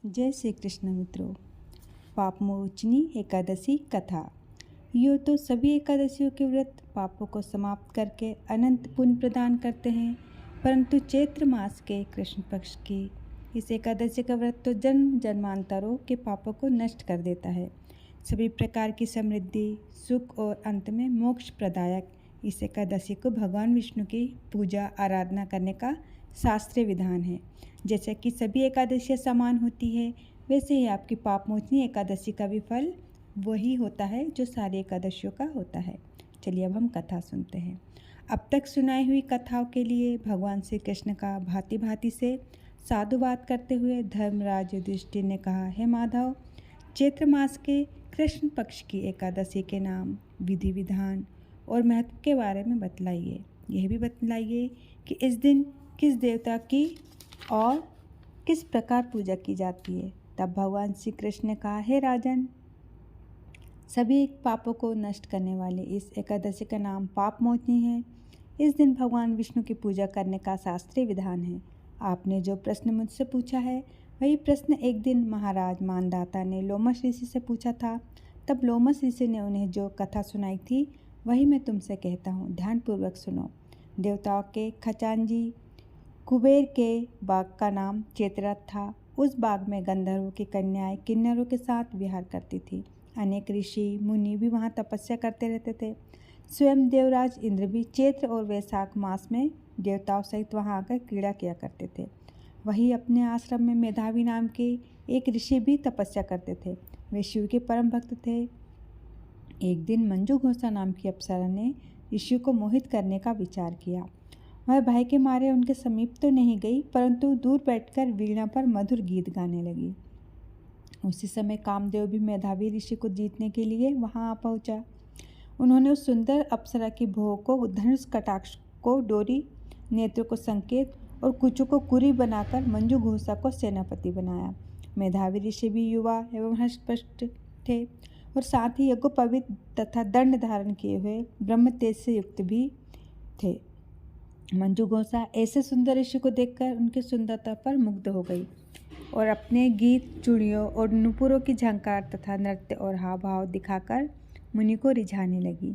जय श्री कृष्ण मित्रों। पापमोचनी एकादशी कथा। यो तो सभी एकादशियों के व्रत पापों को समाप्त करके अनंत पुण्य प्रदान करते हैं, परंतु चैत्र मास के कृष्ण पक्ष की इस एकादशी का व्रत तो जन्म जन्मांतरों के पापों को नष्ट कर देता है। सभी प्रकार की समृद्धि, सुख और अंत में मोक्ष प्रदायक इस एकादशी को भगवान विष्णु की पूजा आराधना करने का शास्त्रीय विधान है। जैसे कि सभी एकादशियाँ समान होती है, वैसे ही आपकी पापमोचनी एकादशी का भी फल वही होता है जो सारी एकादशियों का होता है। चलिए अब हम कथा सुनते हैं। अब तक सुनाई हुई कथाओं के लिए भगवान श्री कृष्ण का भांति भांति से साधुवाद करते हुए धर्मराज युधिष्ठिर ने कहा, हे माधव, चैत्र मास के कृष्ण पक्ष की एकादशी के नाम, विधि विधान और महत्व के बारे में बतलाइए। यह भी बतलाइए कि इस दिन किस देवता की और किस प्रकार पूजा की जाती है। तब भगवान श्री कृष्ण ने कहा, हे राजन, सभी पापों को नष्ट करने वाले इस एकादशी का नाम पापमोचनी है। इस दिन भगवान विष्णु की पूजा करने का शास्त्रीय विधान है। आपने जो प्रश्न मुझसे पूछा है, वही प्रश्न एक दिन महाराज मानदाता ने लोमश ऋषि से पूछा था। तब लोमश ऋषि ने उन्हें जो कथा सुनाई थी, वही मैं तुमसे कहता हूँ, ध्यानपूर्वक सुनो। देवताओं के खजांची कुबेर के बाग का नाम चैत्ररथ था। उस बाग में गंधर्वों की कन्याएं किन्नरों के साथ विहार करती थी। अनेक ऋषि मुनि भी वहाँ तपस्या करते रहते थे। स्वयं देवराज इंद्र भी चैत्र और वैशाख मास में देवताओं सहित वहाँ आकर क्रीड़ा किया करते थे। वहीं अपने आश्रम में मेधावी नाम के एक ऋषि भी तपस्या करते थे। वे शिव के परम भक्त थे। एक दिन मंजू घोषा नाम की अप्सरा ने ऋषि को मोहित करने का विचार किया। वह भय के मारे उनके समीप तो नहीं गई, परंतु दूर बैठकर वीणा पर मधुर गीत गाने लगी। उसी समय कामदेव भी मेधावी ऋषि को जीतने के लिए वहां आ पहुंचा। उन्होंने उस सुंदर अप्सरा की भोग को, धनुष कटाक्ष को डोरी, नेत्र को संकेत और कुचों को कुरी बनाकर मंजू घोषा को सेनापति बनाया। मेधावी ऋषि भी युवा एवं हष्टपुष्ट थे और साथ ही यज्ञोपवीत तथा दंड धारण किए हुए ब्रह्म तेज से युक्त भी थे। मंजू घोषा ऐसे सुंदर ऋषि को देखकर उनकी सुंदरता पर मुग्ध हो गई और अपने गीत, चूड़ियों और नुपुरों की झंकार तथा नृत्य और हाव भाव दिखाकर मुनि को रिझाने लगी।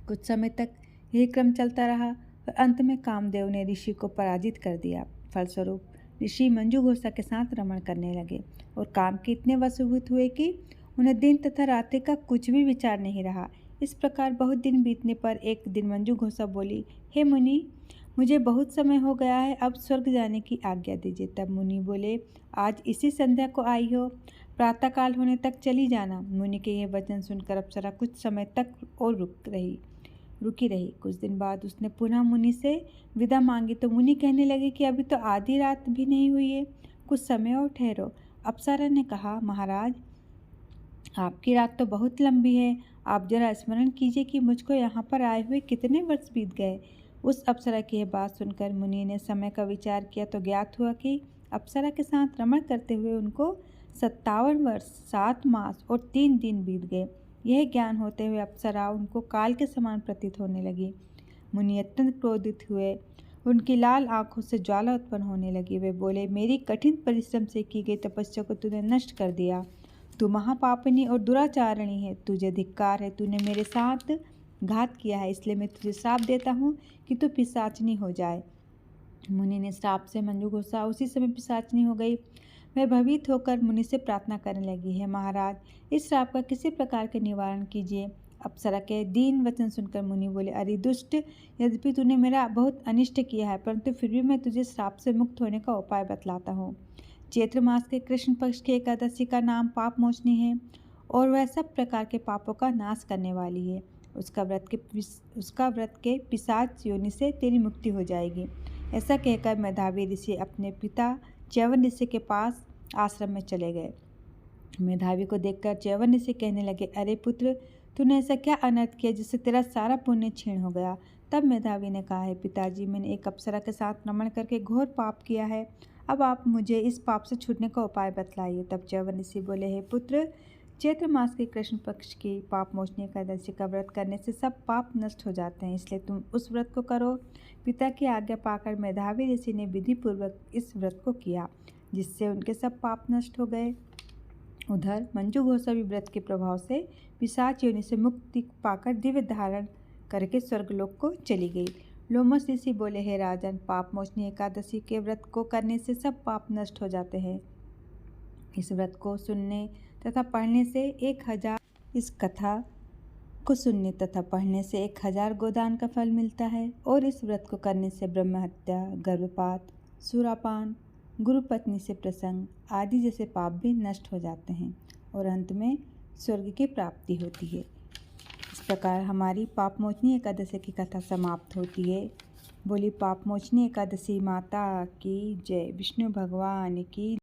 कुछ समय तक यही क्रम चलता रहा और अंत में कामदेव ने ऋषि को पराजित कर दिया। फलस्वरूप ऋषि मंजू घोषा के साथ रमण करने लगे और काम के इतने वशीभूत हुए कि उन्हें दिन तथा रात्रि का कुछ भी विचार नहीं रहा। इस प्रकार बहुत दिन बीतने पर एक दिन मंजू घोषा बोली, हे मुनि, मुझे बहुत समय हो गया है, अब स्वर्ग जाने की आज्ञा दीजिए। तब मुनि बोले, आज इसी संध्या को आई हो, प्रातःकाल होने तक चली जाना। मुनि के ये वचन सुनकर अप्सरा कुछ समय तक और रुकी रही। कुछ दिन बाद उसने पुनः मुनि से विदा मांगी तो मुनि कहने लगे कि अभी तो आधी रात भी नहीं हुई है, कुछ समय और ठहरो। अप्सरा ने कहा, महाराज, आपकी रात तो बहुत लंबी है, आप जरा स्मरण कीजिए कि मुझको यहाँ पर आए हुए कितने वर्ष बीत गए। उस अप्सरा की यह बात सुनकर मुनि ने समय का विचार किया तो ज्ञात हुआ कि अप्सरा के साथ रमण करते हुए उनको 57 वर्ष, 7 मास और 3 दिन बीत गए। यह ज्ञान होते हुए अप्सरा उनको काल के समान प्रतीत होने लगी। मुनि अत्यंत क्रोधित हुए। उनकी लाल आंखों से ज्वाला उत्पन्न होने लगी। वे बोले, मेरी कठिन परिश्रम से की गई तपस्या को तूने नष्ट कर दिया। तू महापापिनी और दुराचारिणी है, तुझे धिक्कार है, तूने मेरे साथ घात किया है, इसलिए मैं तुझे श्राप देता हूँ कि तू पिशाचनी हो जाए। मुनि ने श्राप से मंजू घोषा उसी समय पिशाचनी हो गई। वह भयभीत होकर मुनि से प्रार्थना करने लगी, है महाराज, इस श्राप का किसी प्रकार के निवारण कीजिए। अप्सरा के दीन वचन सुनकर मुनि बोले, अरे दुष्ट, यद्यपि तूने मेरा बहुत अनिष्ट किया है, परंतु फिर भी मैं तुझे श्राप से मुक्त होने का उपाय बतलाता हूँ। चैत्र मास के कृष्ण पक्ष की एकादशी का नाम पापमोचनी है और वह सब प्रकार के पापों का नाश करने वाली है। उसका व्रत के पिशाच योनि से तेरी मुक्ति हो जाएगी। ऐसा कहकर मेधावी ऋषि अपने पिता च्यवन ऋषि के पास आश्रम में चले गए। मेधावी को देखकर च्यवन ऋषि कहने लगे, अरे पुत्र, तूने ऐसा क्या अनर्थ किया जिससे तेरा सारा पुण्य क्षीण हो गया। तब मेधावी ने कहा, है पिताजी, मैंने एक अप्सरा के साथ रमण करके घोर पाप किया है। अब आप मुझे इस पाप से छूटने का उपाय बतलाइए। तब च्यवन ऋषि बोले, हे पुत्र, चैत्र मास के कृष्ण पक्ष की पापमोचनी एकादशी का व्रत करने से सब पाप नष्ट हो जाते हैं, इसलिए तुम उस व्रत को करो। पिता की आज्ञा पाकर मेधावी ऋषि ने विधि पूर्वक इस व्रत को किया। जिससे उनके सब पाप नष्ट हो गए। उधर मंजू घोषा भी व्रत के प्रभाव से पिशाच योनि से मुक्ति पाकर दिव्य धारण करके स्वर्गलोक को चली गई। लोमस ऋषि बोले, हे राजन, पाप मोचनी एकादशी के व्रत को करने से सब पाप नष्ट हो जाते हैं। इस व्रत को सुनने तथा पढ़ने से 1000 गोदान का फल मिलता है और इस व्रत को करने से ब्रह्म हत्या, गर्भपात, सुरापान, गुरु पत्नी से प्रसंग आदि जैसे पाप भी नष्ट हो जाते हैं और अंत में स्वर्ग की प्राप्ति होती है। इस प्रकार हमारी पाप मोचनी एकादशी की कथा समाप्त होती है। बोली पाप मोचनी एकादशी माता की जय। विष्णु भगवान की